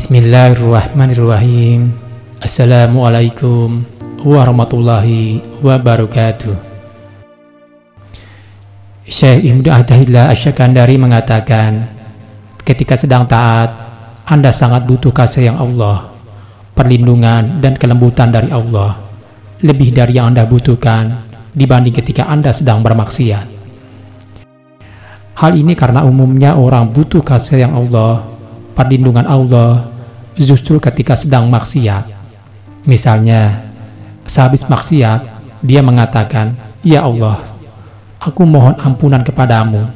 Bismillahirrahmanirrahim. Assalamualaikum warahmatullahi wabarakatuh. Syekh Ibnu Athillah Asy-Syakandari mengatakan, ketika sedang taat, Anda sangat butuh kasih yang Allah, perlindungan dan kelembutan dari Allah, lebih dari yang Anda butuhkan dibanding ketika Anda sedang bermaksiat. Hal ini karena umumnya orang butuh kasih yang Allah, perlindungan Allah, justru ketika sedang maksiat. Misalnya, sehabis maksiat, dia mengatakan, "Ya Allah, aku mohon ampunan kepadamu."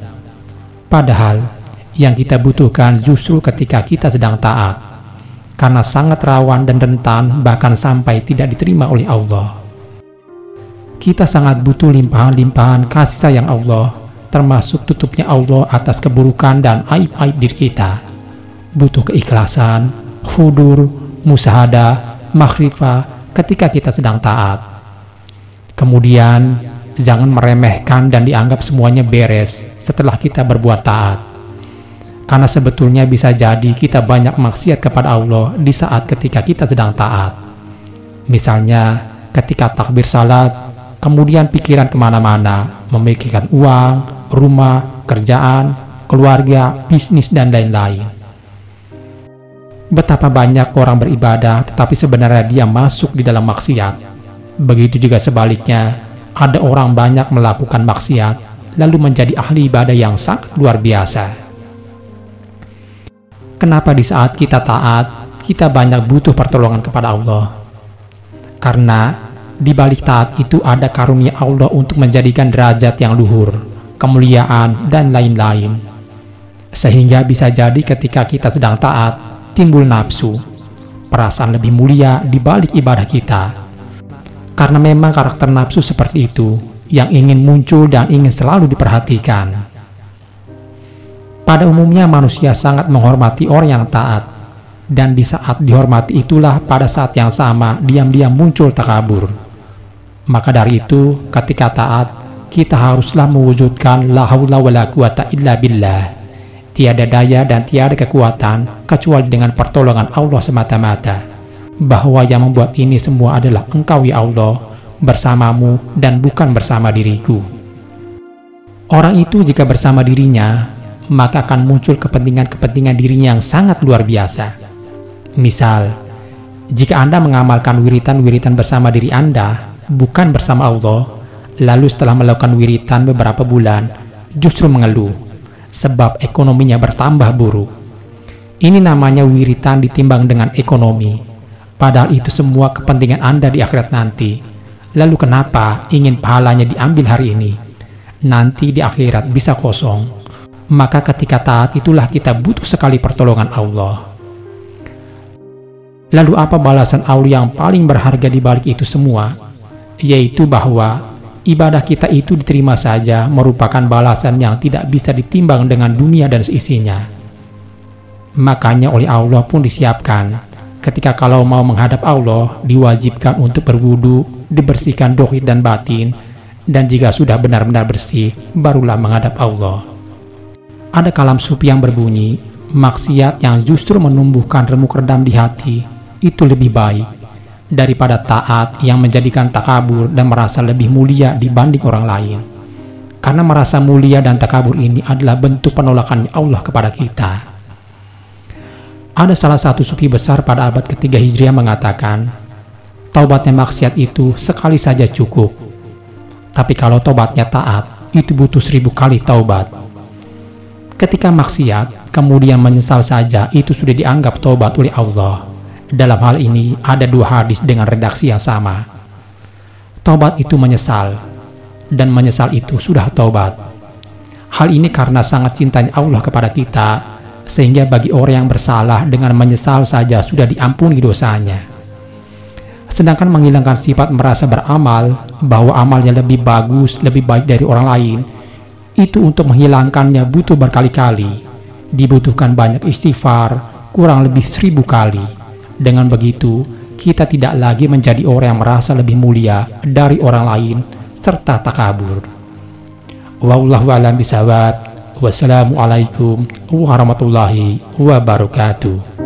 Padahal, yang kita butuhkan justru ketika kita sedang taat, karena sangat rawan dan rentan bahkan sampai tidak diterima oleh Allah. Kita sangat butuh limpahan-limpahan kasih sayang Allah, termasuk tutupnya Allah atas keburukan dan aib-aib diri kita. Butuh keikhlasan, khudur, musyahadah, makhrifah ketika kita sedang taat. Kemudian, jangan meremehkan dan dianggap semuanya beres setelah kita berbuat taat. Karena sebetulnya bisa jadi kita banyak maksiat kepada Allah di saat ketika kita sedang taat. Misalnya, ketika takbir salat, kemudian pikiran kemana-mana, memikirkan uang, rumah, kerjaan, keluarga, bisnis, dan lain-lain. Betapa banyak orang beribadah tetapi sebenarnya dia masuk di dalam maksiat. Begitu juga sebaliknya, ada orang banyak melakukan maksiat lalu menjadi ahli ibadah yang sangat luar biasa. Kenapa di saat kita taat, kita banyak butuh pertolongan kepada Allah? Karena di balik taat itu ada karunia Allah untuk menjadikan derajat yang luhur, kemuliaan, dan lain-lain. Sehingga bisa jadi ketika kita sedang taat, timbul nafsu, perasaan lebih mulia di balik ibadah kita. Karena memang karakter nafsu seperti itu, yang ingin muncul dan ingin selalu diperhatikan. Pada umumnya manusia sangat menghormati orang yang taat, dan di saat dihormati itulah pada saat yang sama diam-diam muncul takabur. Maka dari itu, ketika taat, kita haruslah mewujudkan la haula wala quwata illa billah. Tiada daya dan tiada kekuatan kecuali dengan pertolongan Allah semata-mata, bahwa yang membuat ini semua adalah Engkau ya Allah, bersamamu dan bukan bersama diriku. Orang itu jika bersama dirinya, maka akan muncul kepentingan-kepentingan dirinya yang sangat luar biasa. Misal, jika Anda mengamalkan wiritan-wiritan bersama diri Anda, bukan bersama Allah, lalu setelah melakukan wiritan beberapa bulan, justru mengeluh sebab ekonominya bertambah buruk. Ini namanya wiritan ditimbang dengan ekonomi, padahal itu semua kepentingan Anda di akhirat nanti. Lalu kenapa ingin pahalanya diambil hari ini? Nanti di akhirat bisa kosong. Maka ketika taat itulah kita butuh sekali pertolongan Allah. Lalu apa balasan Allah yang paling berharga di balik itu semua? Yaitu bahwa ibadah kita itu diterima saja merupakan balasan yang tidak bisa ditimbang dengan dunia dan seisinya. Makanya oleh Allah pun disiapkan, ketika kalau mau menghadap Allah, diwajibkan untuk berwudu, dibersihkan dohir dan batin, dan jika sudah benar-benar bersih, barulah menghadap Allah. Ada kalam sufi yang berbunyi, maksiat yang justru menumbuhkan remuk redam di hati, itu lebih baik daripada taat yang menjadikan takabur dan merasa lebih mulia dibanding orang lain. Karena merasa mulia dan takabur ini adalah bentuk penolakan Allah kepada kita. Ada salah satu sufi besar pada abad ketiga Hijriah mengatakan, taubatnya maksiat itu sekali saja cukup. Tapi kalau taubatnya taat, itu butuh 1000 kali taubat. Ketika maksiat, kemudian menyesal saja, itu sudah dianggap taubat oleh Allah. Dalam hal ini ada 2 hadis dengan redaksi yang sama. Taubat itu menyesal, dan menyesal itu sudah taubat. Hal ini karena sangat cintanya Allah kepada kita, sehingga bagi orang yang bersalah dengan menyesal saja sudah diampuni dosanya. Sedangkan menghilangkan sifat merasa beramal, bahwa amalnya lebih bagus, lebih baik dari orang lain, itu untuk menghilangkannya butuh berkali-kali. Dibutuhkan banyak istighfar, kurang lebih 1000 kali. Dengan begitu, kita tidak lagi menjadi orang yang merasa lebih mulia dari orang lain, serta takabur. Wallahu a'lam bishawab. Wassalamualaikum warahmatullahi wabarakatuh.